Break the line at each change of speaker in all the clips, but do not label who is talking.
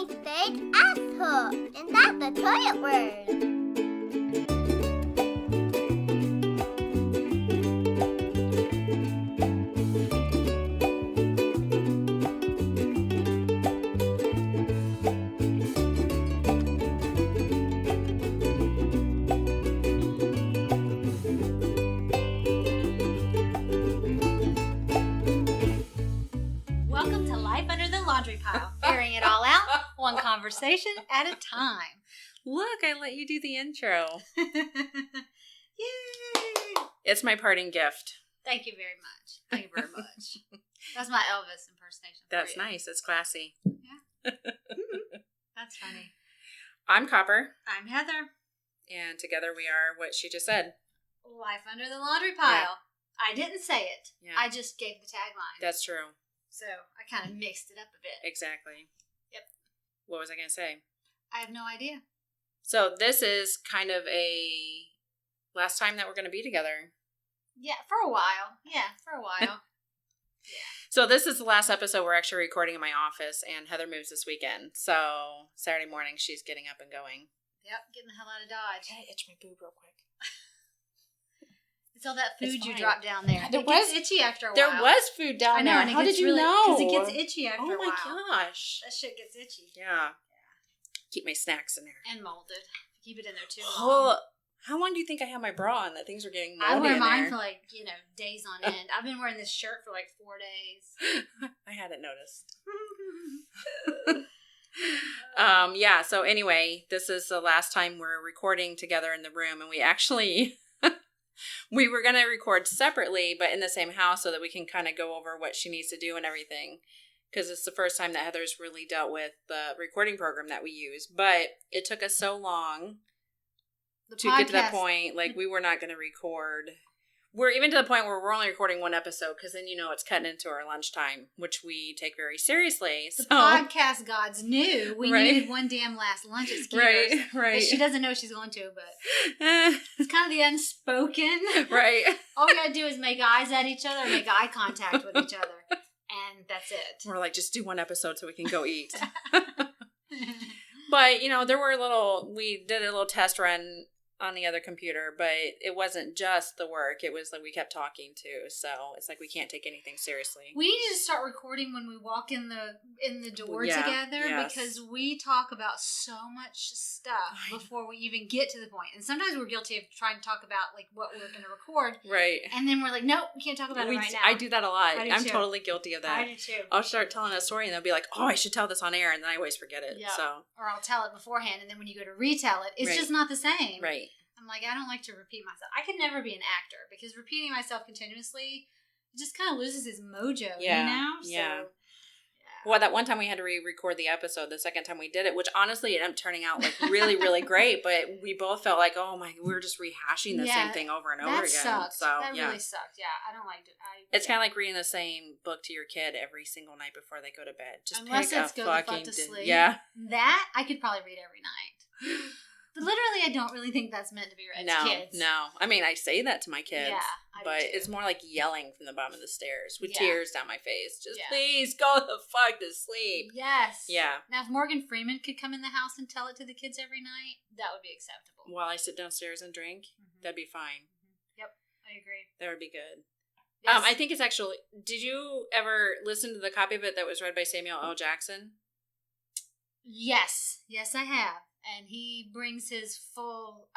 mommy said asshole, and that's a toilet word.
Welcome to Life Under the Laundry Pile, airing it all out, one conversation at a time.
Look, I let you do the intro.
Yay!
It's my parting gift.
Thank you very much. Thank you very much. That's my Elvis impersonation.
That's nice. It's classy.
Yeah. That's funny.
I'm Copper.
I'm Heather.
And together we are what she just said.
Life Under the Laundry Pile. Yeah. I didn't say it.
Yeah.
I just gave the tagline.
That's true.
So I kind of mixed it up a bit.
Exactly.
Yep.
What was I going to say?
I have no idea.
So this is kind of a last time that we're going to be together.
Yeah, for a while. Yeah, for a while. Yeah.
So this is the last episode we're actually recording in my office, and Heather moves this weekend. So Saturday morning, she's getting up and going.
Yep, getting the hell out of Dodge.
Can I itch my boob real quick?
It's all that food you dropped down there.
It
gets itchy after a while.
There was food down there.
How did you know? Because it gets itchy after a while.
Oh my gosh.
That shit gets itchy.
Yeah. Keep my snacks in there.
And molded. Keep it in there too long.
How long do you think I have my bra on that things are getting moldy
I wear
in
mine
there?
for days on end. I've been wearing this shirt for 4 days.
I hadn't noticed. Yeah, so anyway, this is the last time we're recording together in the room, and we actually... we were going to record separately, but in the same house so that we can kind of go over what she needs to do and everything. Because it's the first time that Heather's really dealt with the recording program that we use. But it took us so long get to that point. We were not going to record. We're even to the point where we're only recording one episode because then it's cutting into our lunchtime, which we take very seriously.
The podcast gods knew we needed one damn last lunch at Skeeter's.
Right.
She doesn't know she's going to, but it's kind of the unspoken.
Right.
All we got to do is make eyes at each other, make eye contact with each other, and that's it.
We're like, just do one episode so we can go eat. But, we did a little test run on the other computer, but it wasn't just the work. It was we kept talking too, so it's we can't take anything seriously.
We need to start recording when we walk in the door together,
yes.
Because we talk about so much stuff before we even get to the point. And sometimes we're guilty of trying to talk about what we're going to record,
right? And
then we're like, nope, we can't talk about it right now.
I do that a lot. I'm
too.
Totally guilty of that.
I do too.
I'll start telling a story and they'll be like, oh, I should tell this on air, and then I always forget it.
Yeah.
So,
or I'll tell it beforehand, and then when you go to retell it, it's just not the same.
Right.
I'm like, I don't like to repeat myself. I could never be an actor because repeating myself continuously just kind of loses its mojo,
yeah.
So,
yeah. Well, that one time we had to re-record the episode, the second time we did it, which honestly ended up turning out really, really great, but we both felt like, oh my, we were just rehashing the same thing over and over again.
Sucked.
So,
that really sucked. Yeah, I don't like it.
It's kind of like reading the same book to your kid every single night before they go to bed. Just
unless
pick
it's
a
go
fucking
to sleep.
Yeah.
That I could probably read every night. But literally, I don't really think that's meant to be read to kids.
No. I mean, I say that to my kids.
Yeah,
but it's more like yelling from the bottom of the stairs with
Yeah.
tears down my face. Just please go the fuck to sleep.
Yes.
Yeah.
Now, if Morgan Freeman could come in the house and tell it to the kids every night, that would be acceptable.
While I sit downstairs and drink, that'd be fine.
Yep, I agree.
That would be good.
Yes.
I think it's actually... Did you ever listen to the copy of it that was read by Samuel L. Jackson?
Yes. Yes, I have. And he brings his full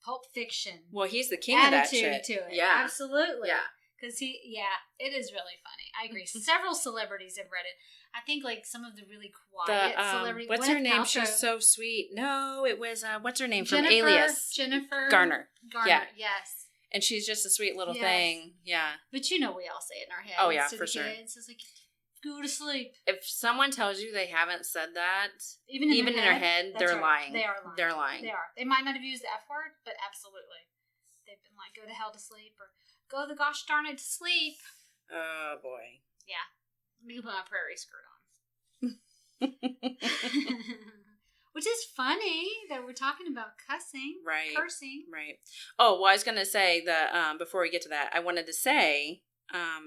Pulp Fiction.
Well, he's the king of that shit.
Attitude to it.
Yeah.
Absolutely.
Yeah.
Because it is really funny. I agree. Several celebrities have read it. I think some of the really quiet celebrities.
What's
Gwyneth
her name?
Paltrow.
She's so sweet. No, it was, what's her name from
Jennifer,
Alias?
Jennifer
Garner.
Yeah. Yes.
And she's just a sweet little thing. Yeah.
But we all say it in our heads.
Oh, yeah,
to
for
the
sure.
Kids. It's go to sleep.
If someone tells you they haven't said that,
even in their head,
they're lying.
They are lying.
They're lying.
They are. They might not have used the F word, but absolutely. They've been like, go to hell to sleep, or go the gosh darn it to sleep.
Oh, boy.
Yeah. Let me put my prairie skirt on. Which is funny that we're talking about cussing.
Right.
Cursing.
Right. Oh, well, I was going to say that before we get to that, I wanted to say...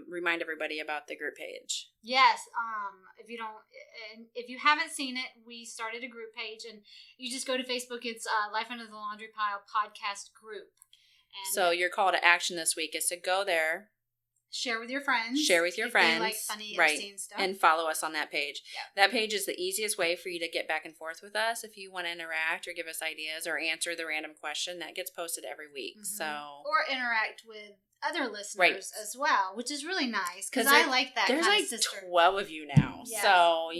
remind everybody about the group page.
Yes. If you haven't seen it, we started a group page, and you just go to Facebook. It's Life Under the Laundry Pile podcast group. And
so your call to action this week is to go there.
Share with your friends.
Share with your friends.
They like funny
right.
obscene stuff.
And follow us on that page.
Yeah.
That page is the easiest way for you to get back and forth with us if you want to interact or give us ideas or answer the random question that gets posted every week.
Mm-hmm.
So
or interact with other listeners as well, which is really nice because I like that.
There's
kind
like
of sister.
12 of you now. Yeah. So,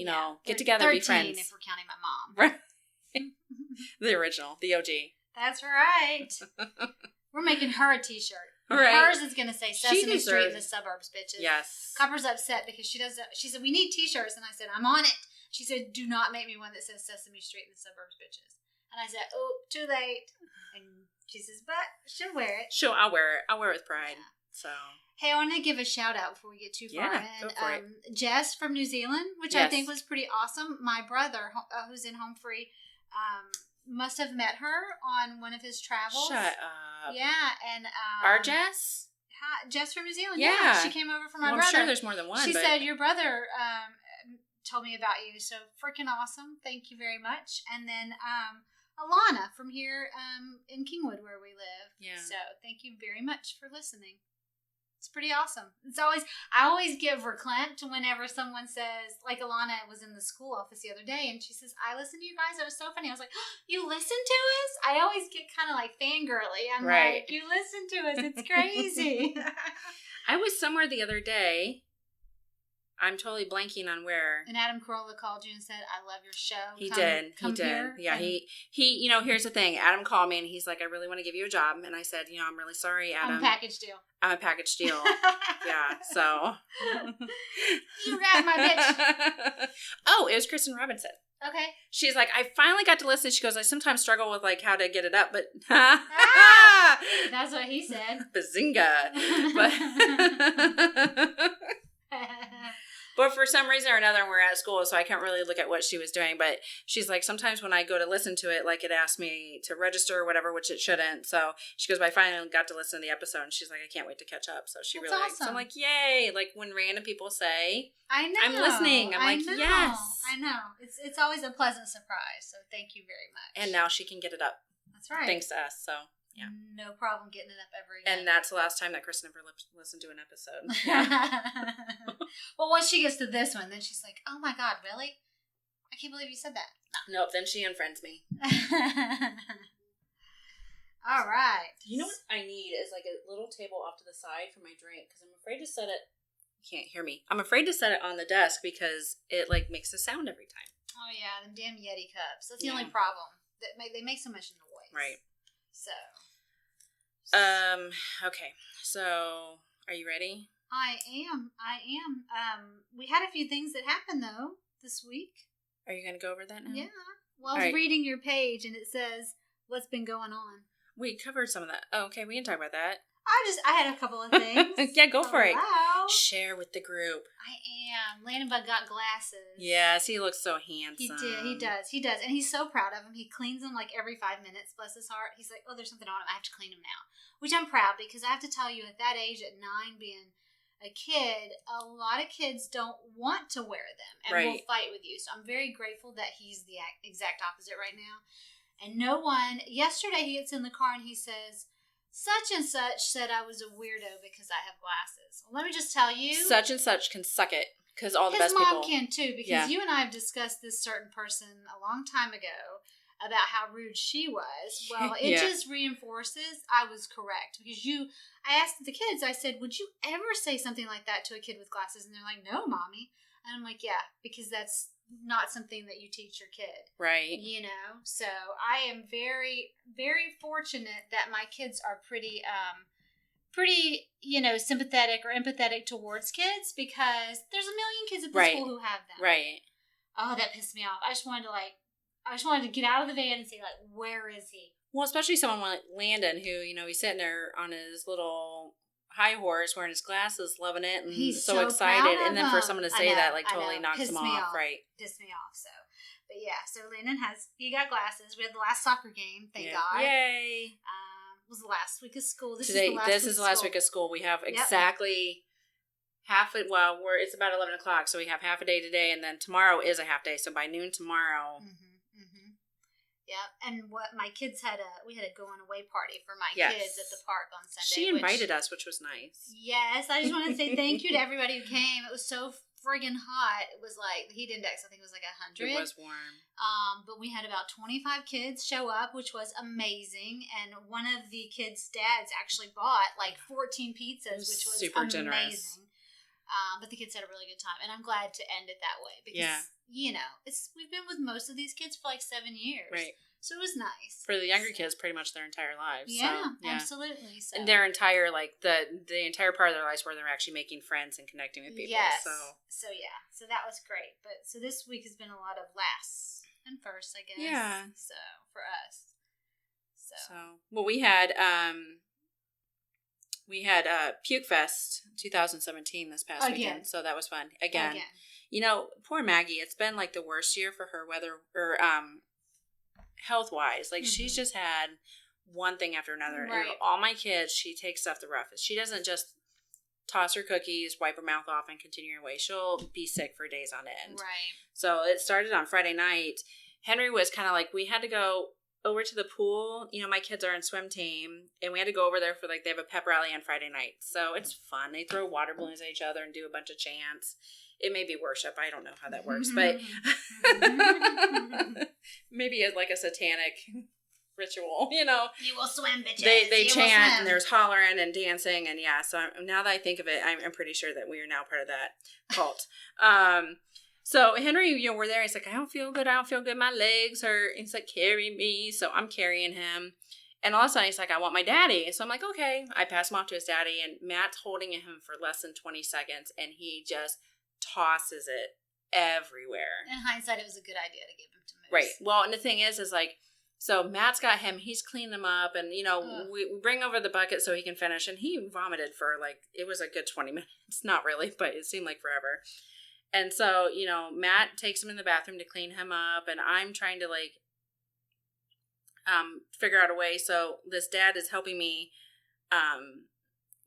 get together, be friends.
if we're counting my mom.
Right. The original, the OG.
That's right. We're making her a t-shirt.
Right.
Hers is going to say Sesame Street in the suburbs, bitches.
Yes.
Copper's upset because she said, we need t-shirts. And I said, I'm on it. She said, do not make me one that says Sesame Street in the suburbs, bitches. And I said, oh, too late. And she says, but she'll wear it.
I'll wear it. I'll wear it with pride. Yeah. So.
Hey, I want to give a shout out before we get too far.
Go for it.
Jess from New Zealand, which I think was pretty awesome. My brother, who's in Home Free, must have met her on one of his travels.
Shut up.
Yeah, and
our Jess?
Jess from New Zealand. Yeah. She came over for my brother.
I'm sure there's more than one.
She said your brother told me about you, so freaking awesome. Thank you very much. And then Alana from here in Kingwood where we live.
Yeah.
So thank you very much for listening. It's pretty awesome. I always give verklempt whenever someone says, like Alana was in the school office the other day, and she says, I listened to you guys. It was so funny. I was like, oh, you listen to us? I always get kind of like fangirly. I'm like, you listen to us. It's crazy.
I was somewhere the other day. I'm totally blanking on where.
And Adam Carolla called you and said, I love your show.
He did. Yeah, he here's the thing. Adam called me and he's like, I really want to give you a job. And I said, I'm really sorry, Adam.
I'm a package deal.
Yeah, so.
You got my bitch.
Oh, it was Kristen Robinson.
Okay. She's
like, I finally got to listen. She goes, I sometimes struggle with like how to get it up, but.
That's what he said.
Bazinga. But for some reason or another, we're at school, so I can't really look at what she was doing. But she's like, sometimes when I go to listen to it, like it asks me to register or whatever, which it shouldn't. So she goes, but I finally got to listen to the episode, and she's like, I can't wait to catch up. So she
That's
really
awesome.
So I'm like, yay. Like when random people say,
I know.
I'm listening. I'm like, yes.
I know. It's always a pleasant surprise. So thank you very much.
And now she can get it up.
That's right.
Thanks to us. So. Yeah.
No problem getting it up every day.
And that's the last time that Kristen ever listened to an episode. Yeah.
Well, once she gets to this one, then she's like, oh my God, really? I can't believe you said that.
No. Nope, then she unfriends me.
All right.
You know what I need is like a little table off to the side for my drink because I'm afraid to set it. You can't hear me. I'm afraid to set it on the desk because it like makes a sound every time.
Oh, yeah, them damn Yeti cups. That's the only problem. They make so much noise.
Right.
So.
Okay. So, are you ready?
I am. We had a few things that happened, though, this week.
Are you going to go over that now?
Yeah. Well, I was reading your page, and it says, what's been going on?
We covered some of that. Oh, okay, we can talk about that.
I had a couple of things.
Yeah, go for it.
Wow.
Share with the group.
I am. Landon Bug got glasses.
Yes, he looks so handsome.
He did. He does. And he's so proud of him. He cleans them like every 5 minutes, bless his heart. He's like, oh, there's something on him. I have to clean him now. Which I'm proud because I have to tell you, at that age, at 9, being a kid, a lot of kids don't want to wear them and will fight with you. So I'm very grateful that he's the exact opposite right now. And yesterday he gets in the car and he says, such and such said I was a weirdo because I have glasses. Well, let me just tell you.
Such and such can suck it because all the best people.
His mom can too because you and I have discussed this certain person a long time ago about how rude she was. Well, it just reinforces I was correct because I asked the kids, I said, would you ever say something like that to a kid with glasses? And they're like, no, Mommy. And I'm like, yeah, because that's not something that you teach your kid.
Right.
So I am very, very fortunate that my kids are pretty, sympathetic or empathetic towards kids because there's a million kids at the school who have them.
Right.
Oh, that pissed me off. I just wanted to get out of the van and say, like, where is he?
Well, especially someone like Landon who, he's sitting there on his little high horse wearing his glasses, loving it, and
he's
so excited. And then for someone to say that, like, totally knocks him off. Right.
Pissed me off. So, but yeah, so Landon he got glasses. We had the last soccer game, thank God.
Yay.
It was the last week of school. This
is the last week of school. We have exactly It's about 11 o'clock, so we have half a day today, and then tomorrow is a half day, so by noon tomorrow.
Yeah, and what my kids we had a going away party for my kids at the park on Sunday.
She invited us, which was nice.
Yes, I just want to say thank you to everybody who came. It was so friggin' hot. It was like, the heat index, I think it was like 100.
It was warm.
But we had about 25 kids show up, which was amazing. And one of the kids' dads actually bought like 14 pizzas, which was
super
amazing.
Generous.
But the kids had a really good time, and I'm glad to end it that way because we've been with most of these kids for like 7 years,
right?
So it was nice
for the younger kids, pretty much their entire lives.
Yeah, absolutely. So.
And their entire the entire part of their lives where they're actually making friends and connecting with people.
Yes. So that was great. But so this week has been a lot of lasts and firsts, I guess.
Yeah.
So for us. So
well, we had Puke Fest 2017 this past weekend, so that was fun. Again. You know, poor Maggie, it's been like the worst year for her health-wise. Like, she's just had one thing after another.
Right.
And all my kids, she takes stuff the roughest. She doesn't just toss her cookies, wipe her mouth off, and continue her way. She'll be sick for days on end.
Right.
So it started on Friday night. Henry was kind of like, we had to go over to the pool. You know, my kids are in swim team, and we had to go over there for they have a pep rally on Friday night. So it's fun. They throw water balloons at each other and do a bunch of chants. It may be worship. I don't know how that works, but maybe it's like a satanic ritual, you know.
You will swim, bitches.
They chant, and there's hollering and dancing, and so now that I think of it, I'm pretty sure that we are now part of that cult. So Henry, we're there. He's like, I don't feel good. My legs hurt. He's like, carry me. So I'm carrying him. And all of a sudden, he's like, I want my daddy. So I'm like, okay. I pass him off to his daddy, and Matt's holding him for less than 20 seconds, and he just tosses it everywhere.
In hindsight, it was a good idea to give him to Moose.
Right. Well, and the thing is like, so Matt's got him. He's cleaned him up, and, we bring over the bucket so he can finish, and he vomited for, it was a good 20 minutes. Not really, but it seemed like forever. And so, Matt takes him in the bathroom to clean him up, and I'm trying to, figure out a way. So this dad is helping me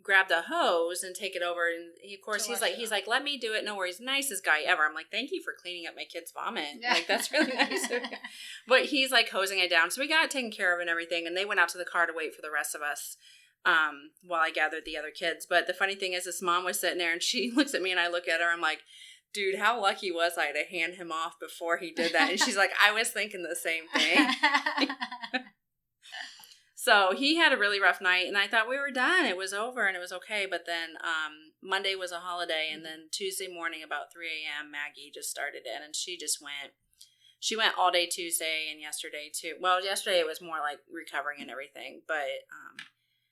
grab the hose and take it over. And he's like, let me do it. No worries. Nicest guy ever. I'm like, thank you for cleaning up my kid's vomit. Like, that's really nice. But he's hosing it down. So we got it taken care of and everything. And they went out to the car to wait for the rest of us while I gathered the other kids. But the funny thing is, this mom was sitting there, and she looks at me, and I look at her. I'm like, dude, how lucky was I to hand him off before he did that? And she's like, I was thinking the same thing. So he had a really rough night, and I thought we were done. It was over, and it was okay. But then Monday was a holiday, and then Tuesday morning about 3 a.m., Maggie just started in, and she went all day Tuesday and yesterday too. Well, yesterday it was more like recovering and everything, but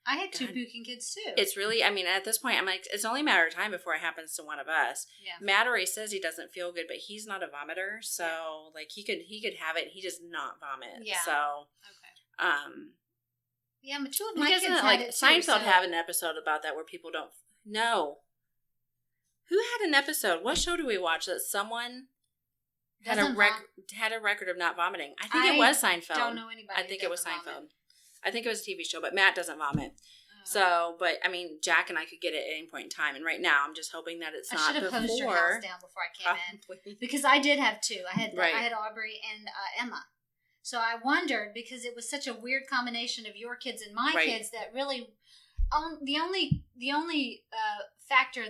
I had two puking kids too.
It's really, at this point, I'm like, it's only a matter of time before it happens to one of us.
Yeah.
Matt already says he doesn't feel good, but he's not a vomiter, so he could have it. He does not vomit.
Yeah.
So
okay. Yeah, but two of my kids
had
it too,
Seinfeld had an episode about that where people don't know. Who had an episode? What show do we watch that someone had a record of not vomiting? I think it was Seinfeld.
Don't know anybody.
I think it was Seinfeld. I think it was a TV show, but Matt doesn't vomit. So, but Jack and I could get it at any point in time, and right now I'm just hoping that it's not before. I should have hosed your house
down before I came in, because I did have two. I had Aubrey and Emma. So I wondered, because it was such a weird combination of your kids and my kids, that really the only factor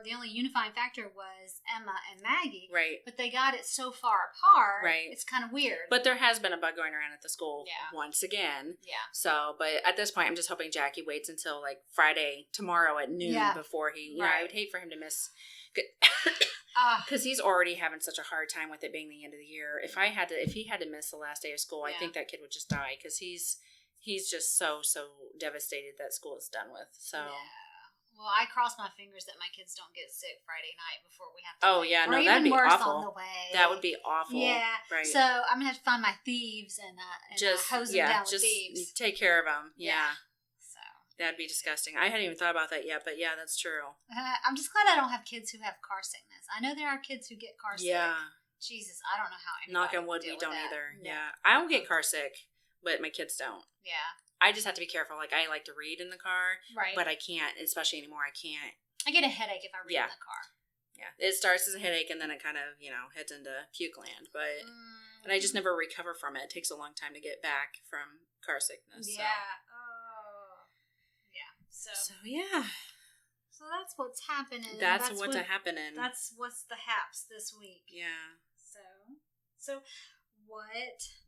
the only unifying factor was Emma and Maggie.
Right.
But they got it so far apart.
Right.
It's kind of weird.
But there has been a bug going around at the school once again.
Yeah.
So, but at this point, I'm just hoping Jackie waits until Friday, tomorrow at noon before he, I would hate for him to miss. Because he's already having such a hard time with it being the end of the year. If he had to miss the last day of school, I think that kid would just die, because he's just so devastated that school is done with. So,
well, I cross my fingers that my kids don't get sick Friday night before we have to.
Oh yeah, no, that'd be awful. On the way. That would be awful.
Yeah, right. So I'm gonna have to find my thieves and just hose them down with thieves.
Take care of them. Yeah.
So
that'd be disgusting. I hadn't even thought about that yet, but yeah, that's true.
I'm just glad I don't have kids who have car sickness. I know there are kids who get car sick. Yeah. Jesus, I don't know how anybody
knock on wood, we don't either. No. Yeah. I don't get car sick, but my kids don't.
Yeah.
I just have to be careful. I like to read in the car.
Right.
But I can't, especially anymore, I can't
I get a headache if I read in the car.
Yeah, it starts as a headache and then it kind of, heads into puke land. But and I just never recover from it. It takes a long time to get back from car sickness.
Yeah.
So.
Oh. Yeah. So
yeah.
So that's what's happening.
That's what's happening.
That's what's the haps this week.
Yeah.
So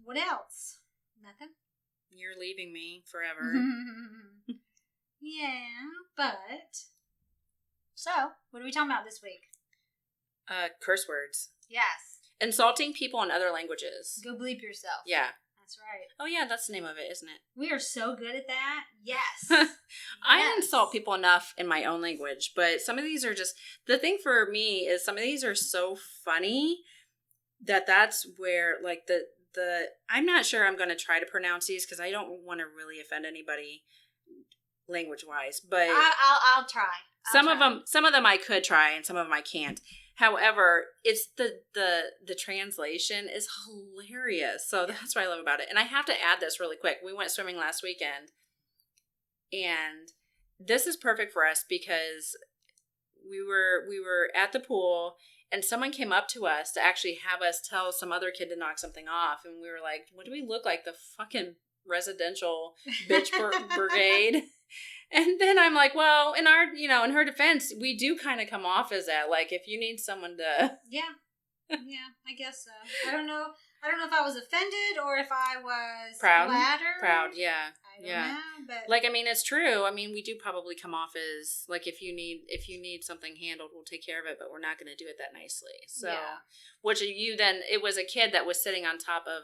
what else? Nothing?
You're leaving me forever.
Yeah, but so what are we talking about this week?
Curse words.
Yes.
Insulting people in other languages.
Go bleep yourself.
Yeah.
That's right.
Oh yeah, that's the name of it, isn't it?
We are so good at that. Yes.
I insult people enough in my own language, but some of these are just, the thing for me is some of these are so funny that's where like the I'm not sure I'm going to try to pronounce these because I don't want to really offend anybody language wise, but
I'll try.
Some of them I could try and some of them I can't. However, it's the translation is hilarious. So that's what I love about it. And I have to add this really quick. We went swimming last weekend and this is perfect for us because we were at the pool and someone came up to us to actually have us tell some other kid to knock something off. And we were like, what do we look like? The fucking residential bitch brigade. And then I'm like, well, in her defense, we do kind of come off as that. Like, if you need someone to...
Yeah, I guess so. I don't know if I was offended or if I was flattered.
Proud, yeah.
I don't know, but...
Like, I mean, it's true. I mean, we do probably come off as, like, if you need something handled, we'll take care of it, but we're not going to do it that nicely. So, which it was a kid that was sitting on top of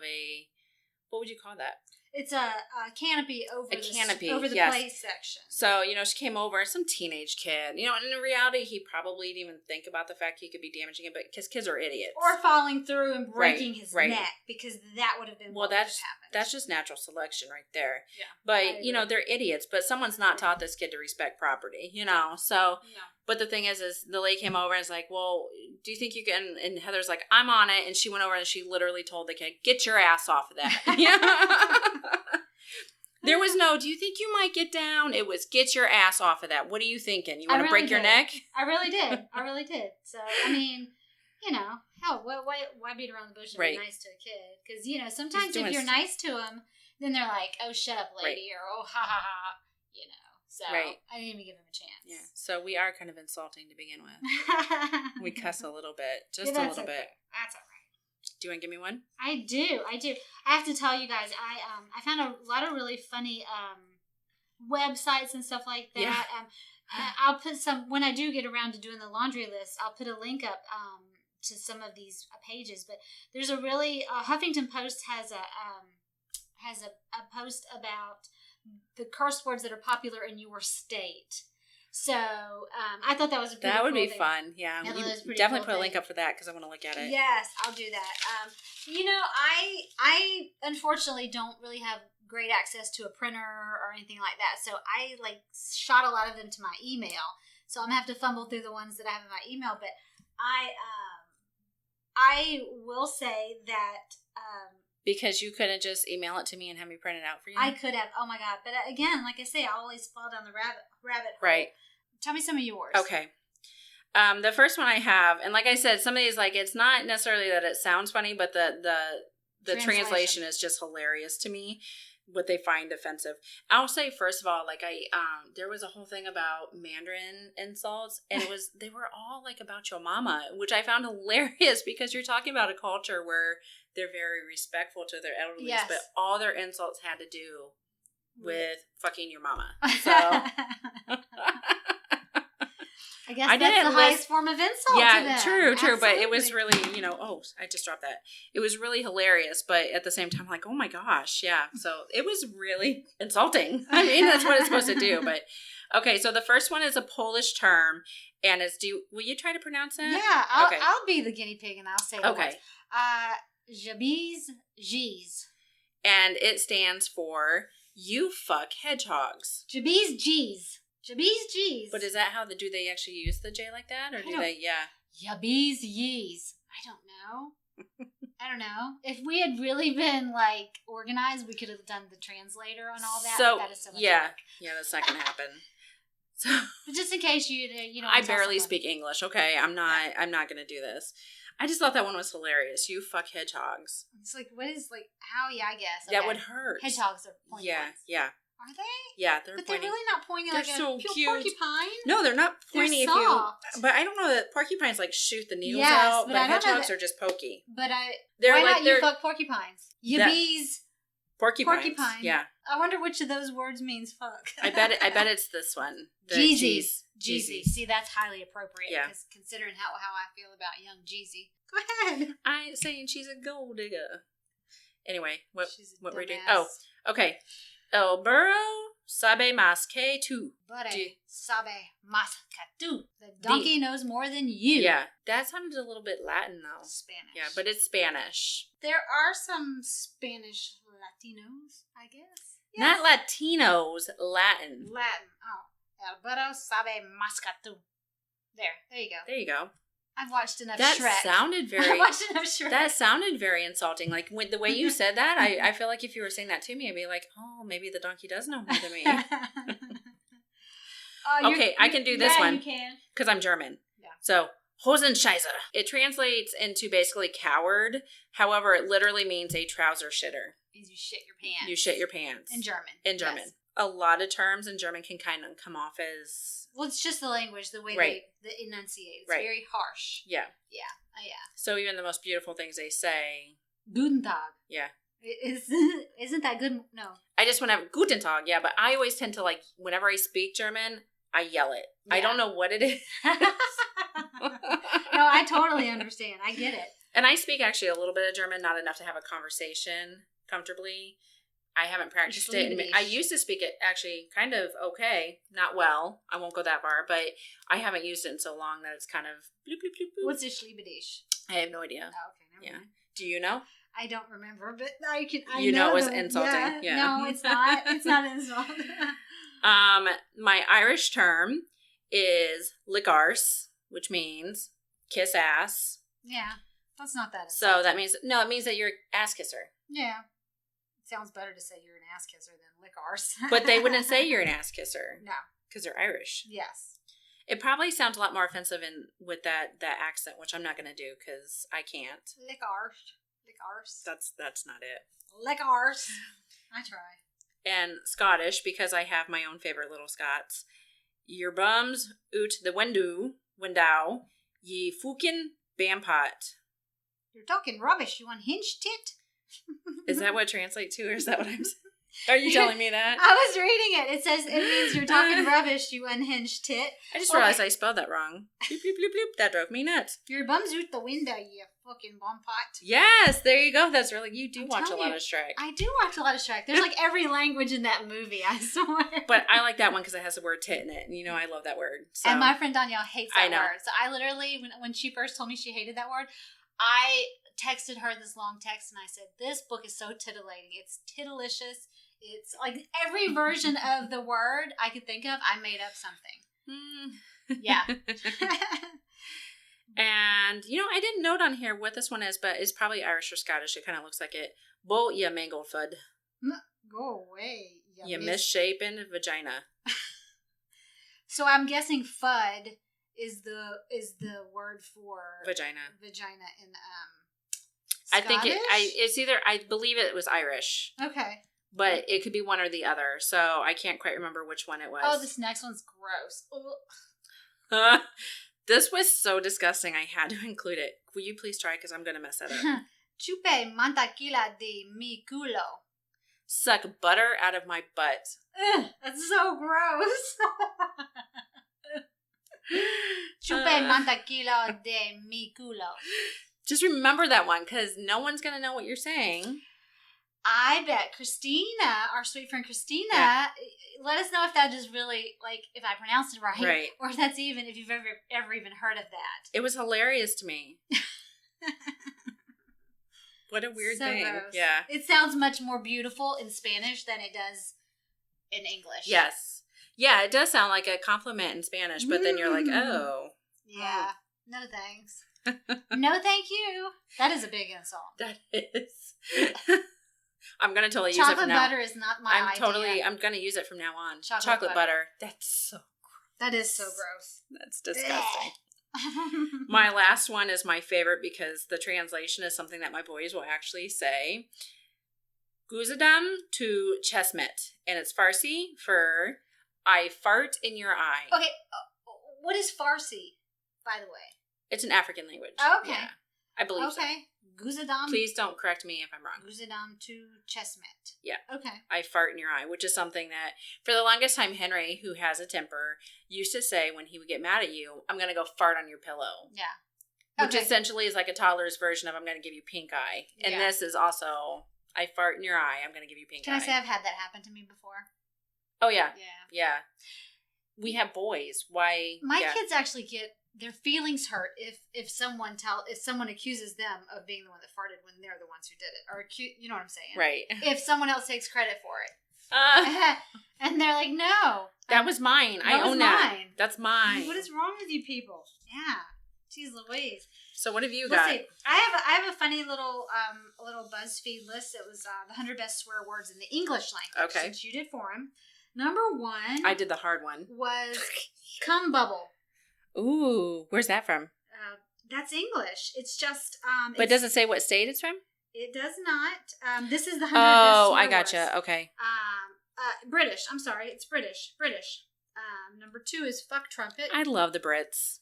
what would you call that?
It's a canopy over the play section.
So, she came over, some teenage kid. And in reality, he probably didn't even think about the fact he could be damaging it, but because kids are idiots.
Or falling through and breaking his neck, because that would have been what would have happened.
That's just natural selection right there.
Yeah.
But, they're idiots, but someone's not taught this kid to respect property, so... No. But the thing is the lady came over and was like, well, do you think you can... And Heather's like, I'm on it. And she went over and she literally told the kid, get your ass off of that. There was no, do you think you might get down? It was, get your ass off of that. What are you thinking? You want to break your neck?
I really did. So, I mean, hell, why beat around the bush and be nice to a kid? Because, sometimes if you're nice to them, then they're like, oh, shut up, lady, or oh, ha, ha, ha, So, I didn't even give him a chance. Yeah, so we are kind of insulting to begin with. We cuss a little bit, just a little bit. That's all right.
Do you want to give me one?
I do. I have to tell you guys, I found a lot of really funny websites and stuff like that. Yeah. I'll put some, when I do get around to doing the laundry list, I'll put a link up to some of these pages. But there's a really, Huffington Post has a post about the curse words that are popular in your state. So, I thought that was a pretty
That would
cool
be
thing.
Fun, yeah. You definitely put a link up for that because I want to look at it.
Yes, I'll do that. I unfortunately don't really have great access to a printer or anything like that, so I shot a lot of them to my email. So I'm gonna have to fumble through the ones that I have in my email, but I will say that
because you couldn't just email it to me and have me print it out for you?
I could have. Oh my God. But again, like I say, I always fall down the rabbit hole.
Right.
Tell me some of yours.
Okay. The first one I have, and like I said, some of these, it's not necessarily that it sounds funny, but the translation is just hilarious to me, what they find offensive. I'll say, first of all, there was a whole thing about Mandarin insults, and they were all about your mama, which I found hilarious because you're talking about a culture where they're very respectful to their elderly, yes. But all their insults had to do with fucking your mama. So I guess that's the highest form of insult. Yeah, to them. True. Absolutely. But it was really, I just dropped that. It was really hilarious, but at the same time, oh my gosh, yeah. So it was really insulting. I mean, that's what it's supposed to do. But okay, so the first one is a Polish term, and will you try to pronounce it?
Yeah, I'll be the guinea pig, and I'll say the words. Jabiz G's.
And it stands for you fuck hedgehogs.
Jabiz G's. Jabiz G's.
But is that do they actually use the J like that? Or do they,
Yabiz Yees. I don't know. If we had really been organized, we could have done the translator on all that.
So,
but that is so much
yeah.
work.
Yeah, that's not going to happen. So
But just in case you know.
I barely speak English. Okay, I'm not going to do this. I just thought that one was hilarious. You fuck hedgehogs.
It's like, what is, like, how, I guess. Okay.
That would hurt.
Hedgehogs are pointy ones.
Yeah.
Are they?
Yeah, they're
But
pointy.
they're really not pointy like
so
a
cute.
porcupine.
No, they're not pointy.
They're soft.
But I don't know that porcupines like shoot the needles
Yes,
out,
but
but
I don't know
hedgehogs are just pokey.
But
They're
why
like
not you fuck porcupines? You bees.
Porcupine.
Yeah. I wonder which of those words means fuck.
I bet it's this one.
Jeezy. See, that's highly appropriate.
Yeah.
Because considering how I feel about young Jeezy. Go ahead.
I ain't saying she's a gold digger. Anyway, what we're doing?
dumbass.
Oh, okay. El burro sabe más que tú.
Burro sabe más que tú. The donkey knows more than you.
Yeah, that sounded a little bit Latin though.
Spanish.
Yeah, but it's Spanish.
There are some Spanish Latinos, I guess. Yes.
Not Latinos, Latin.
Latin. Oh. El burro sabe más que tú. There you go.
There you go.
I've watched enough
That
Shrek.
sounded very.
I watched enough Shrek.
That sounded very insulting. Like with the way you said that, I feel like if you were saying that to me, I'd be like, oh, maybe the donkey does know more than me. Okay, I can do this one.
You can.
Because I'm German.
Yeah.
So, Hosenscheißer. It translates into basically coward. However, it literally means a trouser shitter.
Means you shit your pants.
You shit your pants.
In German.
Yes. A lot of terms in German can kind of come off as...
Well, it's just the language, the way
Right.
they enunciate. It's
Right.
very harsh.
Yeah.
Yeah. Yeah.
So even the most beautiful things they say...
Guten Tag.
Yeah.
Isn't that good? No.
I just want to have Guten Tag, yeah, but I always tend to like, whenever I speak German, I yell it.
Yeah.
I don't know what it is.
No, I totally understand. I get it.
And I speak actually a little bit of German, not enough to have a conversation comfortably. I haven't practiced it. I used to speak it actually kind of okay. Not well. I won't go that far, but I haven't used it in so long that it's kind of bloop, bloop, bloop, bloop.
What's a Schliebedish?
I have no idea.
Oh, okay. Never mind.
Do you know?
I don't remember, but I can.
You know it was insulting. Yeah.
No, it's not. It's not insulting.
My Irish term is lick arse, which means kiss ass.
Yeah, that's not that
So
insulting.
that means, no, it means that you're an ass kisser.
Yeah. It sounds better to say you're an ass kisser than lick arse.
But they wouldn't say you're an ass kisser.
No.
Because they're Irish.
Yes.
It probably sounds a lot more offensive with that accent, which I'm not going to do because I can't.
Lick arse. Lick arse.
That's not it.
Lick arse. I try.
And Scottish, because I have my own favorite little Scots. Your bums out the window, ye fucking bampot.
You're talking rubbish, you unhinged tit.
Is that what it translates to, or is that what I'm saying? Are you telling me that?
I was reading it. It says it means you're talking rubbish, you unhinged tit.
I just realized I spelled that wrong. Bloop, bloop, bloop, bloop. That drove me nuts.
Your bum's out the window, you fucking bompot.
Yes, there you go. That's really, you do
I'm
watch a
telling
lot
you,
of Shrek.
I do watch a lot of Shrek. There's like every language in that movie, I swear.
But I like that one because it has the word tit in it. And you know I love that word. So.
And my friend Danielle hates that
I know.
word. So I literally, when she first told me she hated that word, I texted her this long text and I said, this book is so titillating. It's titilicious. It's like every version of the word I could think of, I made up something. Yeah.
And, I didn't note on here what this one is, but it's probably Irish or Scottish. It kind of looks like it. Bo ya mangled fud.
Go away.
You misshapen vagina.
So I'm guessing fud is the word for
Vagina
in Scottish?
I think it's either, I believe it was Irish.
Okay.
But it could be one or the other. So I can't quite remember which one it was.
Oh, this next one's gross.
This was so disgusting. I had to include it. Will you please try? Because I'm going to mess it up.
Chupe mantequilla de mi culo.
Suck butter out of my butt.
Ugh, that's so gross. Chupe mantequilla de mi culo.
Just remember that one because no one's going to know what you're saying.
I bet Christina, our sweet friend Christina, let us know if that is really, like, if I pronounced it right. Or if that's even, if you've ever even heard of that.
It was hilarious to me. What a weird thing.
Gross.
Yeah.
It sounds much more beautiful in Spanish than it does in English.
Yes. Yeah, it does sound like a compliment in Spanish, but then you're like, oh.
Yeah. No thanks. No thank you. That is a big insult.
That is. I'm going to totally use it from now on.
Chocolate butter is not my idea.
I'm going to use it from now on.
Chocolate
butter. That's so
That is so gross.
That's disgusting. My last one is my favorite because the translation is something that my boys will actually say. Guzadam to chestnut. And it's Farsi for I fart in your eye.
Okay, what is Farsi, by the way?
It's an African language.
Okay.
Yeah, I believe so.
Okay. Guzadam.
Please don't correct me if I'm wrong.
Guzadam to chestnut.
Yeah.
Okay.
I fart in your eye, which is something that, for the longest time, Henry, who has a temper, used to say when he would get mad at you, I'm going to go fart on your pillow.
Yeah.
Which essentially is like a toddler's version of I'm going to give you pink eye. And this is also, I fart in your eye, I'm going to give you pink eye.
Can I say I've had that happen to me before?
Oh, yeah.
Yeah.
Yeah. We have boys. Why?
My kids actually get their feelings hurt if someone accuses them of being the one that farted when they're the ones who did it, or you know what I'm saying,
right?
If someone else takes credit for it, and they're like, "No,
that was mine. I own that. That's mine."
What is wrong with you people? Yeah, jeez Louise.
So what have you
Let's
got?
see. I have a funny little BuzzFeed list. It was the 100 best swear words in the English language.
Okay,
since you did for him. Number 1.
I did the hard one.
Was cum bubble.
Ooh, where's that from?
That's English. It's just.
But it doesn't say what state it's from?
It does not. This is the 100 best
Oh,
swear
I gotcha.
words.
Okay.
British. I'm sorry. It's British. Number 2 is fuck trumpet.
I love the Brits.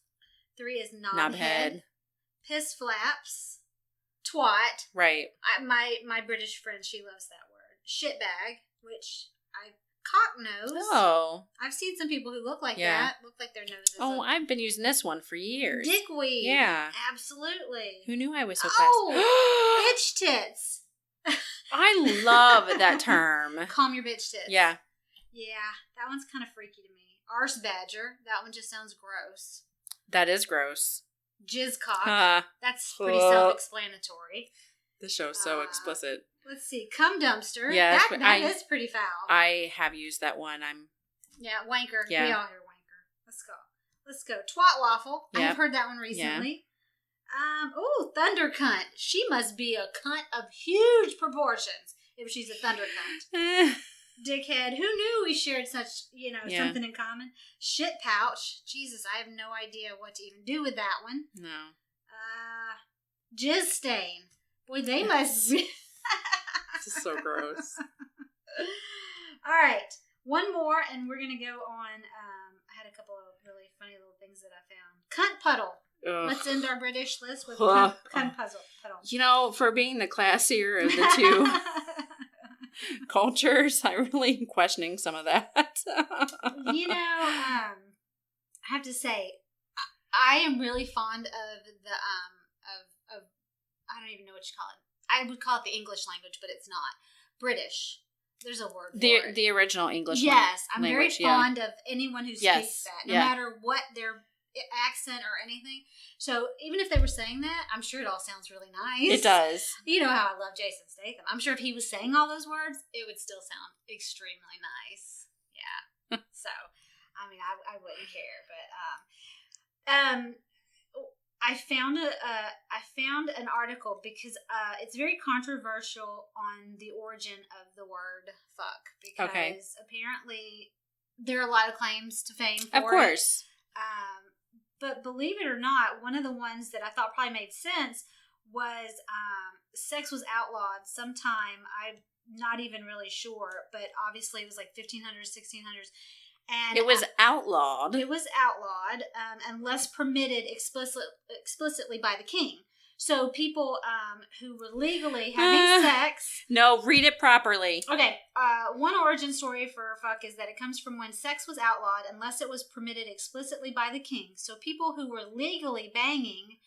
3 is knobhead. Piss flaps. Twat.
Right.
My British friend, she loves that word. Shitbag, which I cock nose.
Oh.
I've seen some people who look like that. Look like their nose is
I've been using this one for years.
Dickweed.
Yeah.
Absolutely.
Who knew I was so
Oh, bitch tits.
I love that term.
Calm your bitch tits.
Yeah.
Yeah, that one's kind of freaky to me. Arse badger. That one just sounds gross.
That is gross.
Jizz cock. That's pretty self-explanatory.
The show's so explicit.
Let's see. Cum dumpster.
Yeah,
that is pretty foul.
I have used that one.
Yeah, wanker.
Yeah.
We all hear wanker. Let's go. Twat waffle.
Yep.
I've heard that one recently. Yeah. Thunder cunt. She must be a cunt of huge proportions if she's a thunder cunt. Dickhead. Who knew we shared such, something in common? Shit pouch. Jesus, I have no idea what to even do with that one.
No.
Jizz stain. Boy, they must be.
This is so gross.
All right. One more, and we're going to go on. I had a couple of really funny little things that I found. Cunt puddle. Ugh. Let's end our British list with cunt puddle. For being the classier of the two cultures, I'm really questioning some of that. I have to say, I am really fond of the of I don't even know what you call it. I would call it the English language, but it's not. British. There's a word for it.
The original English language.
Yes, I'm very fond of anyone who speaks that, no matter what their accent or anything. So even if they were saying that, I'm sure it all sounds really nice.
It does.
You know how I love Jason Statham. I'm sure if he was saying all those words, it would still sound extremely nice. Yeah. So, I mean, I wouldn't care, but I found an article because it's very controversial on the origin of the word fuck, because apparently there are a lot of claims to fame for it.
Of course.
But believe it or not, one of the ones that I thought probably made sense was sex was outlawed sometime. I'm not even really sure, but obviously it was like 1500s, 1600s. And
it was outlawed.
It was outlawed unless permitted explicitly by the king. So people who were legally having sex...
No, read it properly.
Okay. One origin story for fuck is that it comes from when sex was outlawed unless it was permitted explicitly by the king. So people who were legally banging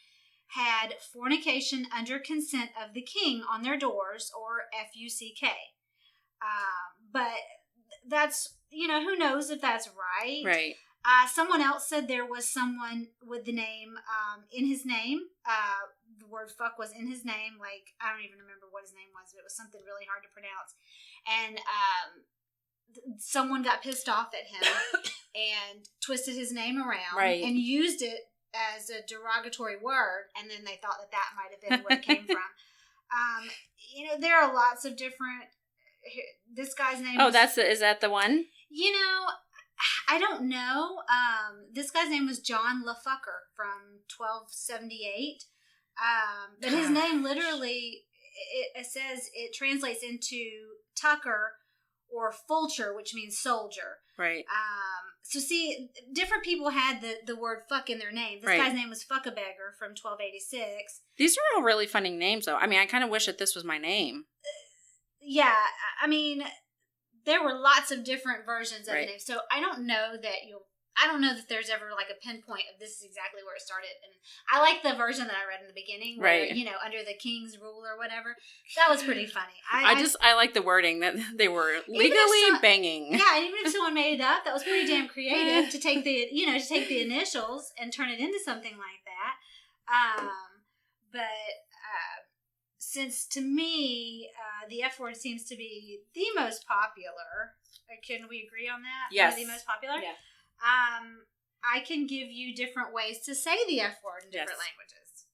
had fornication under consent of the king on their doors, or F-U-C-K. But that's... who knows if that's right.
Right.
Someone else said there was someone with the name in his name. The word fuck was in his name. Like, I don't even remember what his name was, but it was something really hard to pronounce. And someone got pissed off at him and twisted his name around and used it as a derogatory word. And then they thought that might have been where it came from. There are lots of different... This guy's name
is that the one?
I don't know. This guy's name was John LaFucker from 1278. But his name literally, it says it translates into Tucker or Fulcher, which means soldier.
Right.
So see, different people had the word fuck in their name. This guy's name was Fuckabeggar from 1286.
These are all really funny names, though. I mean, I kind of wish that this was my name.
Yeah, I mean, there were lots of different versions of the name. So I don't know that there's ever like a pinpoint of this is exactly where it started. And I like the version that I read in the beginning where, under the king's rule or whatever. That was pretty funny. I like the wording that they were legally banging. Yeah, and even if someone made it up, that was pretty damn creative to take the initials and turn it into something like that. Since to me, the F word seems to be the most popular. Can we agree on that?
Yes.
The most popular?
Yeah.
I can give you different ways to say the F word in different languages.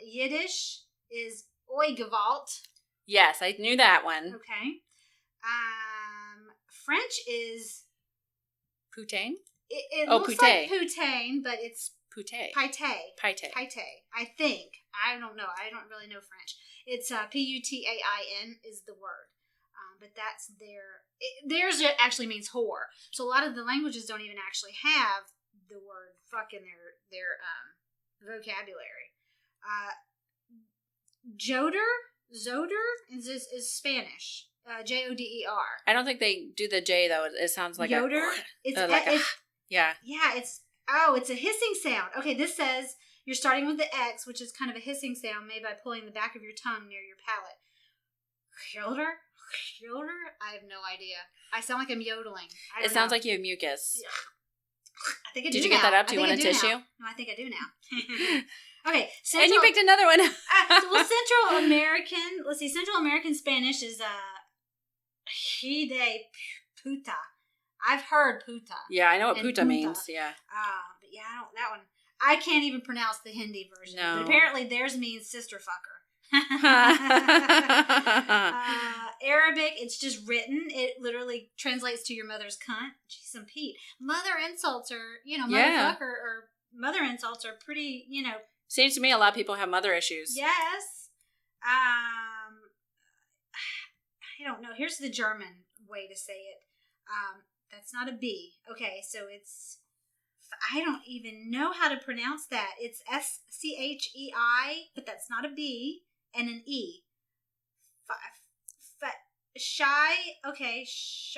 Yiddish is oigewalt.
Yes, I knew that one.
Okay. French is
poutine.
It looks
poutine.
like poutine, but it's
poutine.
Pate. I think. I don't know. I don't really know French. It's Putain is the word. But that's theirs actually means whore. So a lot of the languages don't even actually have the word fuck in their vocabulary. Zoder is Spanish. Joder.
I don't think they do the J though. It sounds like
Yoder.
Yeah.
Yeah, it's a hissing sound. Okay, this says you're starting with the X, which is kind of a hissing sound made by pulling the back of your tongue near your palate. Yoder? I have no idea. I sound like I'm yodeling.
It sounds like you have mucus.
I think I do.
Did you get that up? Do you want a tissue?
No, I think I do now. Okay.
And you picked another one.
Central American. Let's see. Central American Spanish is hide puta. I've heard puta.
Yeah, I know what puta means. Yeah.
But yeah, I don't. That one. I can't even pronounce the Hindi version. No. But apparently theirs means sister fucker. Arabic, it's just written. It literally translates to your mother's cunt. Jeez, some Pete. Mother insults are, motherfucker or mother insults are pretty,
Seems to me a lot of people have mother issues.
Yes. I don't know. Here's the German way to say it. That's not a B. Okay, so it's, I don't even know how to pronounce that. It's SCHEI, but that's not a B. And an E. Shy shit.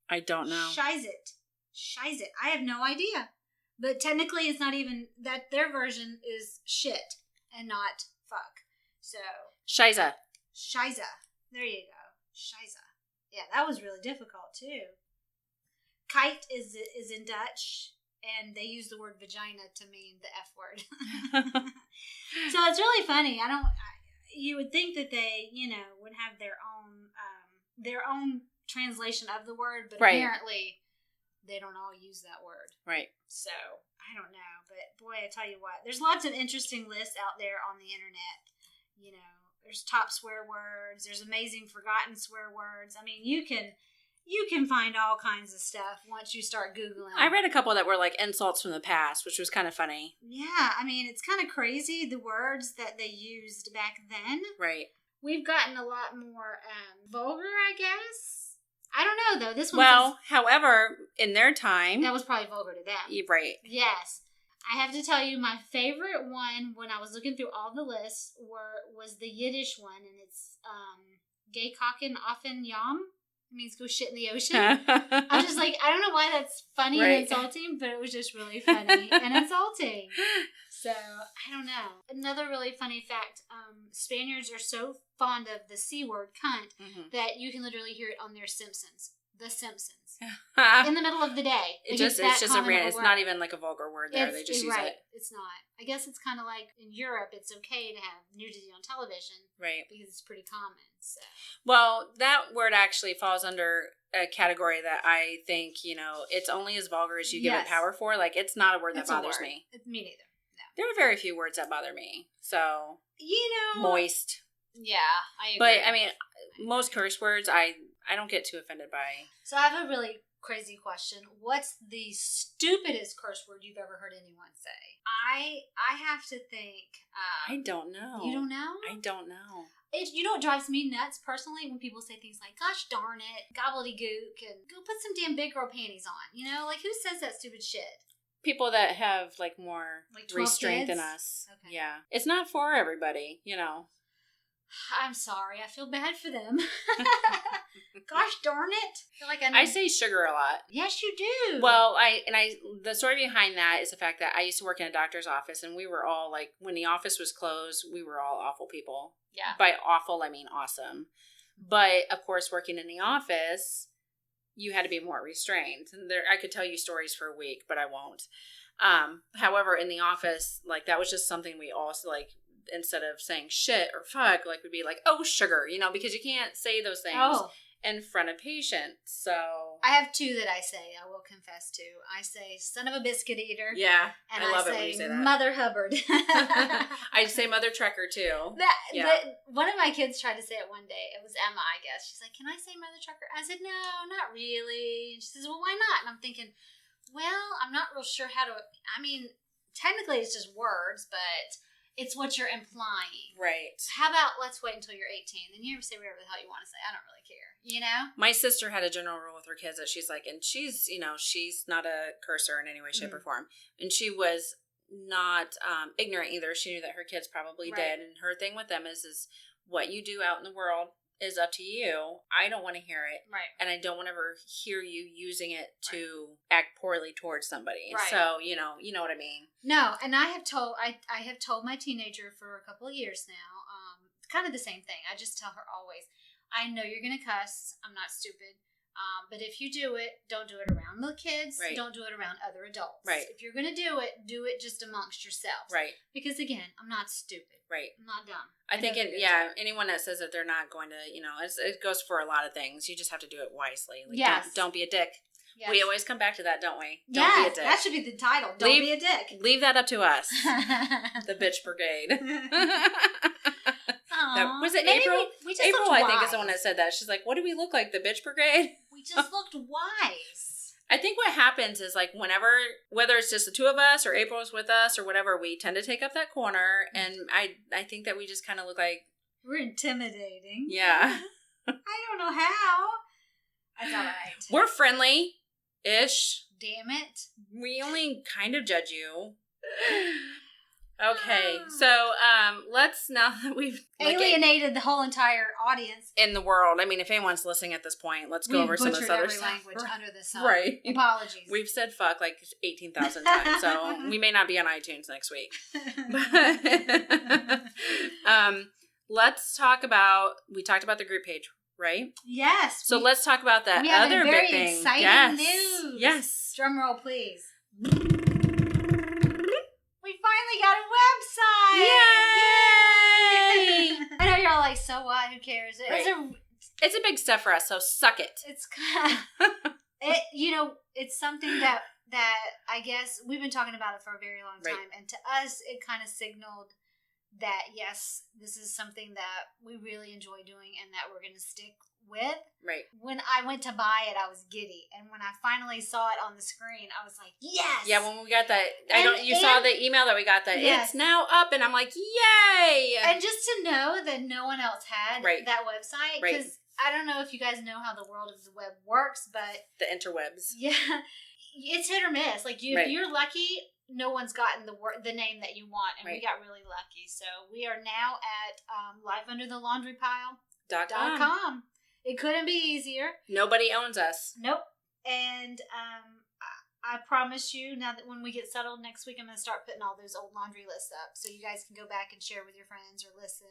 I don't know.
Shies it. I have no idea. But technically it's not even, that their version is shit and not fuck. So.
Shiza.
There you go. Shiza. Yeah, that was really difficult too. Kite is in Dutch. And they use the word vagina to mean the F word. So it's really funny. You would think that they, would have their own translation of the word, but apparently they don't all use that word. Right. So I don't know, but boy, I tell you what, there's lots of interesting lists out there on the internet. There's top swear words. There's amazing forgotten swear words. I mean, you can find all kinds of stuff once you start Googling.
I read a couple that were like insults from the past, which was kind of funny.
Yeah, I mean, it's kind of crazy, the words that they used back then.
Right.
We've gotten a lot more vulgar, I guess. I don't know, though. This one
however, in their time...
That was probably vulgar to them.
Right.
Yes. I have to tell you, my favorite one, when I was looking through all the lists, was the Yiddish one, and it's Gay Kaken Offen Yam. Means go shit in the ocean. I was just like, I don't know why that's funny and insulting, but it was just really funny and insulting. So, I don't know. Another really funny fact, Spaniards are so fond of the C word, cunt, that you can literally hear it on their Simpsons. The Simpsons. In the middle of the day.
It's just it's not even like a vulgar word there. They just use it.
It's not. I guess it's kind of like in Europe, it's okay to have nudity on television. Right. Because it's pretty common. So.
Well, that word actually falls under a category that I think, it's only as vulgar as you give it power for. Like, it's not a word that bothers me.
Me neither. No.
There are very few words that bother me. So, moist.
Yeah, I agree.
But, I mean, most curse words, I I don't get too offended by.
So I have a really crazy question. What's the stupidest curse word you've ever heard anyone say? I have to think.
I don't know.
You don't know?
I don't know.
You know what drives me nuts personally when people say things like, gosh darn it, gobbledygook, and go put some damn big girl panties on. You know, like who says that stupid shit?
People that have like more
Like 12
restraint
kids?
than us.
Okay.
Yeah. It's not for everybody, you know.
I'm sorry. I feel bad for them. Gosh darn it. I feel like
I say sugar a lot.
Yes, you do.
Well, the story behind that is the fact that I used to work in a doctor's office, and we were all like, when the office was closed, we were all awful people.
Yeah.
By awful, I mean awesome. But of course, working in the office, you had to be more restrained. And I could tell you stories for a week, but I won't. However, in the office, like that was just something we also like. Instead of saying shit or fuck, like we'd be like, oh, sugar, you know, because you can't say those things in front of patients. So
I have two that I say, I will confess to. I say son of a biscuit eater.
Yeah.
And
I love
say
it when you say that.
Mother Hubbard.
I say Mother Trekker too.
One of my kids tried to say it one day. It was Emma, I guess. She's like, can I say Mother Trekker? I said, no, not really. And she says, well, why not? And I'm thinking, well, I'm not real sure how to, I mean, technically it's just words, but it's what you're implying.
Right.
How about let's wait until you're 18. Then you ever say whatever the hell you want to say. I don't really care. You know?
My sister had a general rule with her kids that she's like, and she's, you know, she's not a cursor in any way, shape, or form. And she was not ignorant either. She knew that her kids probably did. And her thing with them is what you do out in the world is up to you. I don't want to hear it.
Right.
And I don't want to ever hear you using it to act poorly towards somebody.
Right.
So, you know what I mean?
No, and I have told my teenager for a couple of years now, kind of the same thing. I just tell her always, I know you're going to cuss. I'm not stupid. But if you do it, don't do it around the kids.
Right.
Don't do it around other adults.
Right.
If you're going to do it just amongst yourselves.
Right.
Because again, I'm not stupid.
Right.
I'm not dumb.
I think anyone that says that they're not going to, you know, it goes for a lot of things. You just have to do it wisely. Like,
yes.
Don't be a dick.
Yes.
We always come back to that, don't we? Don't be a dick.
That should be the title. Don't be a dick.
Leave that up to us. The bitch brigade. Was it
maybe
April?
We just
April,
looked
I
wise.
think, is the one that said that. She's like, what do we look like? The bitch brigade?
We just looked wise.
I think what happens is like whether it's just the two of us or April's with us or whatever, we tend to take up that corner. And I think that we just kind of look like.
We're intimidating.
Yeah.
I don't know how. That's all right.
We're friendly-ish.
Damn it.
We only kind of judge you. Okay, so let's, now that we've
alienated the whole entire audience
in the world. I mean, if anyone's listening at this point, let's go over some of this other
every
stuff.
language under the sun.
Right.
Apologies.
We've said fuck like 18,000 times, so we may not be on iTunes next week. Let's talk about, we talked about the group page, right?
Yes.
So let's talk about that other big thing.
We have exciting news.
Yes.
Drum roll, please. We finally got a website!
Yay!
I know you're all like, so what? Who cares?
It's a big step for us, so suck it.
It's kind of, it's something that I guess we've been talking about it for a very long time, and to us, it kind of signaled that yes, this is something that we really enjoy doing, and that we're going to stick with.
Right.
When I went to buy it, I was giddy, and when I finally saw it on the screen, I was like, "Yes!"
Yeah, when we got that, you saw the email that we got that it's now up, and I'm like, "Yay!"
And just to know that no one else had that website, because I don't know if you guys know how the world of the web works, but
the interwebs,
it's hit or miss. Like if you're lucky, no one's gotten the name that you want, and we got really lucky. So we are now at lifeunderthelauandrypile.com. It couldn't be easier.
Nobody owns us.
Nope. And I promise you, now that when we get settled next week, I'm going to start putting all those old laundry lists up so you guys can go back and share with your friends or listen.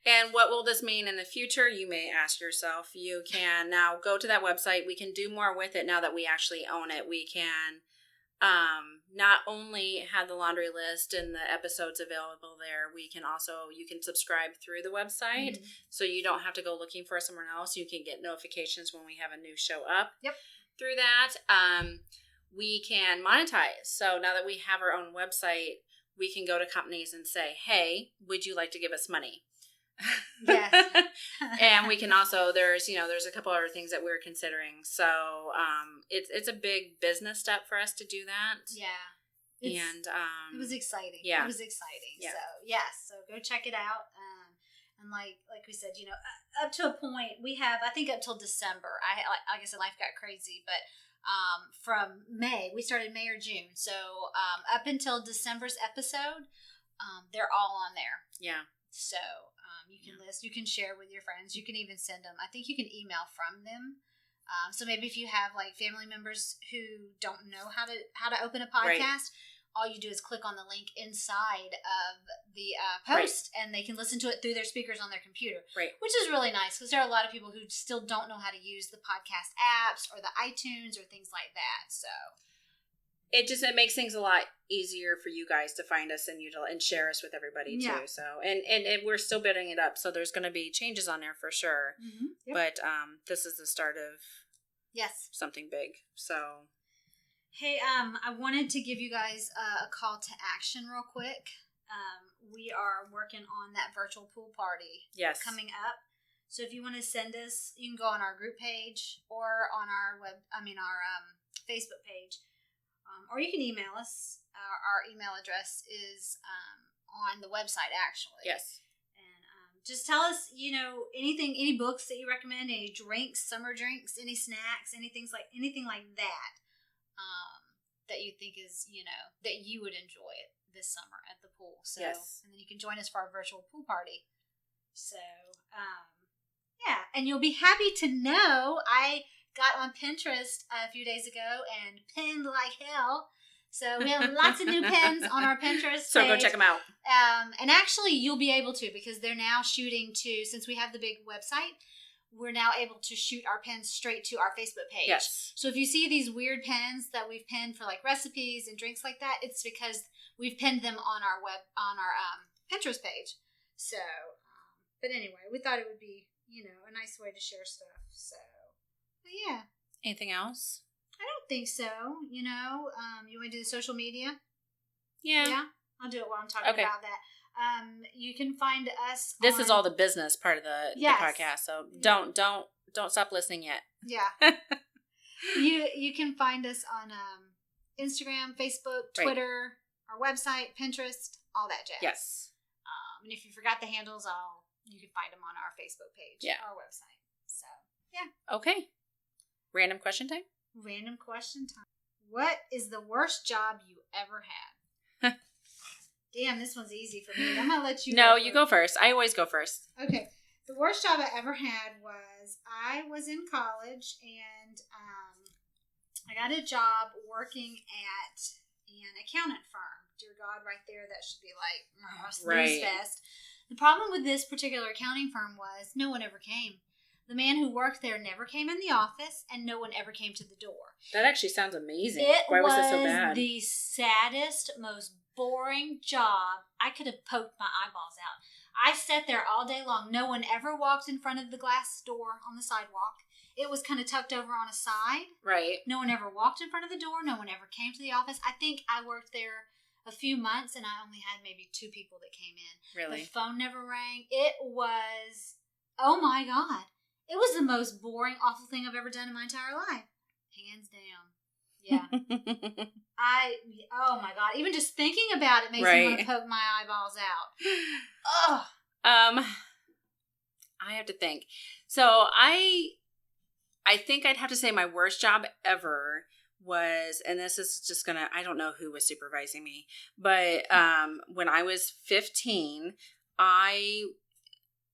And what will this mean in the future? You may ask yourself. You can now go to that website. We can do more with it now that we actually own it. We can not only have the laundry list and the episodes available there, you can subscribe through the website, so you don't have to go looking for somewhere else. You can get notifications when we have a new show up.
Yep.
Through that, we can monetize. So now that we have our own website, we can go to companies and say, hey, would you like to give us money?
Yes.
And we can also, there's a couple other things that we're considering. So it's a big business step for us to do that.
Yeah.
And
it was exciting.
Yeah.
It was exciting.
Yeah.
So yes, so go check it out. And like we said, up to a point, we have, I think up till December. Like I said, life got crazy, but from May, we started May or June. So up until December's episode, they're all on there.
Yeah.
So you can list, you can share with your friends, you can even send them. I think you can email from them. So maybe if you have like family members who don't know how to open a podcast, all you do is click on the link inside of the post, and they can listen to it through their speakers on their computer. Right. Which is really nice because there are a lot of people who still don't know how to use the podcast apps or the iTunes or things like that. So
it makes things a lot easier for you guys to find us and share us with everybody too. So and we're still building it up, so there's going to be changes on there for sure. Mm-hmm. Yep. But this is the start of something big. So
hey, I wanted to give you guys a call to action real quick. We are working on that virtual pool party coming up. So if you want to send us, you can go on our group page or on our Facebook page. Or you can email us. Our email address is on the website, actually.
Yes.
And just tell us, anything, any books that you recommend, any drinks, summer drinks, any snacks, anything like that, that you think is, that you would enjoy it this summer at the pool. So, and then you can join us for our virtual pool party. So, yeah. And you'll be happy to know I got on Pinterest a few days ago and pinned like hell. So we have lots of new pins on our Pinterest page.
So go check them out.
And actually, you'll be able to, because they're now shooting to, since we have the big website, we're now able to shoot our pins straight to our Facebook page.
Yes.
So if you see these weird pins that we've pinned for like recipes and drinks like that, it's because we've pinned them on our Pinterest page. So, but anyway, we thought it would be, a nice way to share stuff. So. But yeah.
Anything else?
I don't think so. You want to do the social media?
Yeah.
Yeah? I'll do it while I'm talking about that. You can find us
This is all the business part of the podcast, so don't stop listening yet.
Yeah. You can find us on Instagram, Facebook, Twitter, our website, Pinterest, all that jazz.
Yes.
And if you forgot the handles, you can find them on our Facebook page, our website. So, yeah.
Okay. Random question time?
Random question time. What is the worst job you ever had? Damn, this one's easy for me. I'm going to let you
No, you go first. I always go first.
Okay. The worst job I ever had was I was in college and I got a job working at an accountant firm. Dear God, right there, that should be like snooze fest. The problem with this particular accounting firm was no one ever came. The man who worked there never came in the office, and no one ever came to the door.
That actually sounds amazing. Why was it so bad?
The saddest, most boring job. I could have poked my eyeballs out. I sat there all day long. No one ever walked in front of the glass door on the sidewalk. It was kind of tucked over on a side.
Right.
No one ever walked in front of the door. No one ever came to the office. I think I worked there a few months, and I only had maybe 2 people that came in.
Really?
The phone never rang. It was, oh my God. It was the most boring, awful thing I've ever done in my entire life. Hands down. Yeah. Oh my God. Even just thinking about it makes me want to poke my eyeballs out. Ugh.
I have to think. So I think I'd have to say my worst job ever was, and this is just gonna, I don't know who was supervising me, but when I was 15,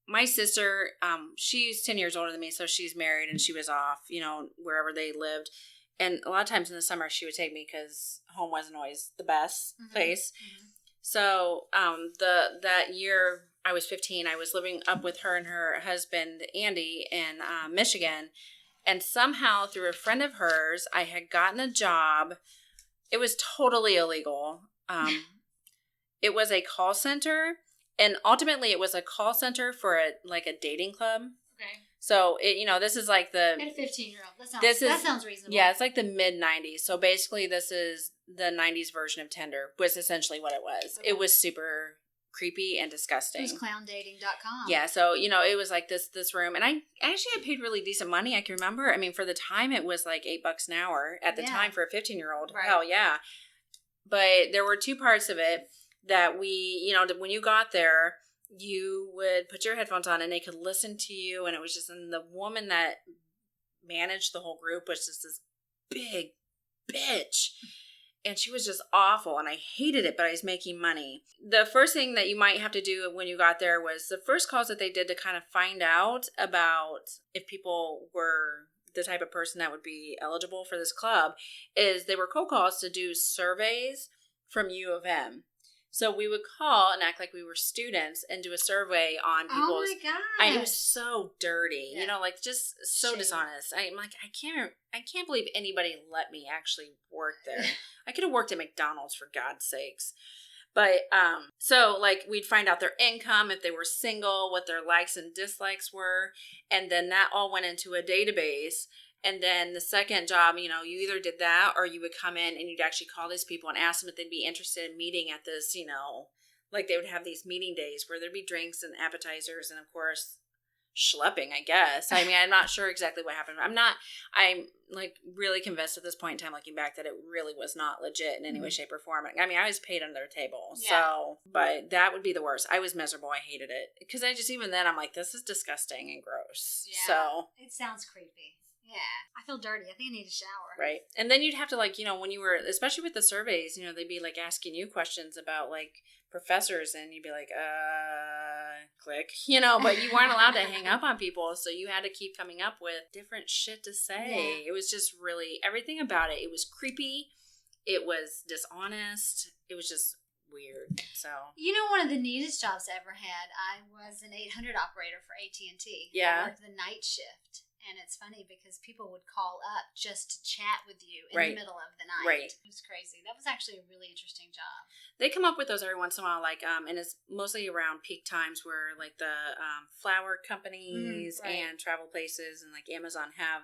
my sister, she's 10 years older than me, so she's married and she was off, wherever they lived. And a lot of times in the summer, she would take me because home wasn't always the best place. Mm-hmm. So that year I was 15, I was living up with her and her husband, Andy, in Michigan. And somehow, through a friend of hers, I had gotten a job. It was totally illegal. It was a call center. And ultimately, it was a call center for a dating club.
Okay.
So, this is like the...
And a 15-year-old. That sounds reasonable.
Yeah, it's like the mid-90s. So, basically, this is the 90s version of Tinder, was essentially what it was. Okay. It was super creepy and disgusting.
It was clowndating.com.
Yeah, so, it was like this room. And I paid really decent money, I can remember. I mean, for the time, it was like $8 an hour at the time for a 15-year-old.
Right.
Hell, yeah. But there were two parts of it that we, when you got there, you would put your headphones on and they could listen to you. And it was just, and the woman that managed the whole group was just this big bitch. And she was just awful, and I hated it, but I was making money. The first thing that you might have to do when you got there was the first calls that they did to kind of find out about if people were the type of person that would be eligible for this club is they were cold calls to do surveys from U of M. So we would call and act like we were students and do a survey on people's.
Oh my god!
It was so dirty, like just so
Shame.
Dishonest. I'm like, I can't believe anybody let me actually work there. I could have worked at McDonald's for God's sakes. But so like we'd find out their income, if they were single, what their likes and dislikes were, and then that all went into a database. And then the second job, you either did that or you would come in and you'd actually call these people and ask them if they'd be interested in meeting at this, like they would have these meeting days where there'd be drinks and appetizers and, of course, schlepping, I guess. I mean, I'm not sure exactly what happened. I'm like really convinced at this point in time, looking back, that it really was not legit in any way, shape, or form. I mean, I was paid under the table. Yeah. So, but that would be the worst. I was miserable. I hated it. Because even then, I'm like, this is disgusting and gross. Yeah. So.
It sounds creepy. Yeah. I feel dirty. I think I need a shower.
Right. And then you'd have to when you were, especially with the surveys, they'd be like asking you questions about like professors and you'd be like, click, but you weren't allowed to hang up on people. So you had to keep coming up with different shit to say. Yeah. It was just really, everything about it. It was creepy. It was dishonest. It was just weird. So.
One of the neatest jobs I ever had, I was an 800 operator for AT&T.
Yeah.
I worked the night shift. And it's funny because people would call up just to chat with you in the middle of the night.
Right.
It was crazy. That was actually a really interesting job.
They come up with those every once in a while, like, and it's mostly around peak times where, like, the flower companies and travel places and, like, Amazon have,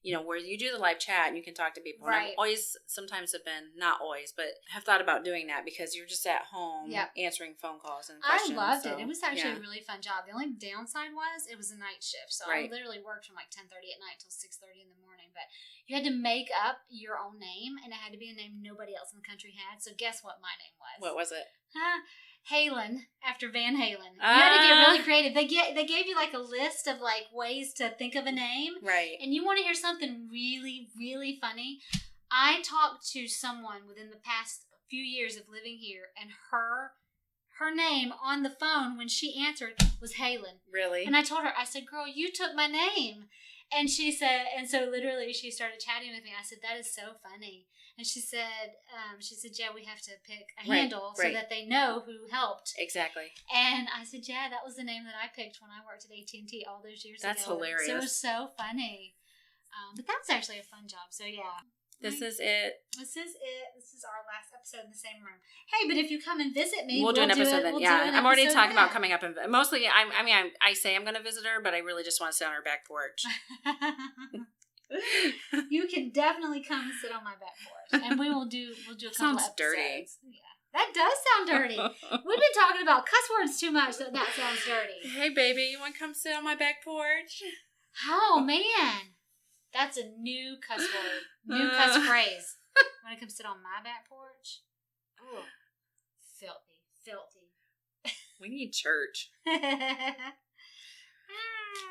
where you do the live chat and you can talk to people.
Right.
And I've always, sometimes have been, not always, but have thought about doing that because you're just at home answering phone calls and questions.
I loved it. It was actually a really fun job. The only downside was it was a night shift. So I literally worked from like 10:30 at night till 6:30 in the morning. But you had to make up your own name, and it had to be a name nobody else in the country had. So guess what my name was?
What was it?
Halen, after Van Halen. You had to get really creative. They gave you like a list of like ways to think of a name.
Right.
And you want to hear something really, really funny? I talked to someone within the past few years of living here, and her name on the phone when she answered was Halen.
Really?
And I told her, I said, girl, you took my name. And she said, and so literally she started chatting with me. I said, that is so funny. And she said, yeah, we have to pick a handle so that they know who helped.
Exactly.
And I said, yeah, that was the name that I picked when I worked at AT&T all those years ago.
That's hilarious.
So it was so funny. But that was actually a fun job. So yeah.
This is it.
This is our last episode in the same room. Hey, but if you come and visit me,
we'll do an episode then. Yeah, I'm already talking about coming up and mostly. I say I'm going to visit her, but I really just want to sit on her back porch.
You can definitely come and sit on my back porch, and we'll do a couple
Sounds
episodes.
Dirty.
Yeah, that does sound dirty. We've been talking about cuss words too much, so that sounds dirty.
Hey, baby, you want to come sit on my back porch?
Oh man, that's a new cuss word, new cuss phrase. Want to come sit on my back porch? Oh, filthy.
We need church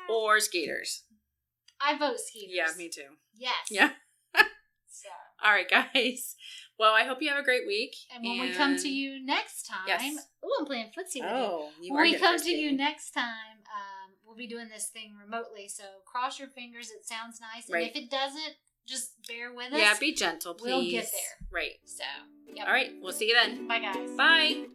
or skaters.
I vote skaters.
Yeah, me too.
Yes.
Yeah.
So.
All right, guys. Well, I hope you have a great week.
And when we come to you next time, I'm playing footsie with you.
When
we come to you next time, we'll be doing this thing remotely. So cross your fingers. It sounds nice, and if it doesn't, just bear with us.
Yeah, be gentle, please.
We'll get there.
Right.
So. Yep.
All right. We'll see you then.
Bye, guys.
Bye.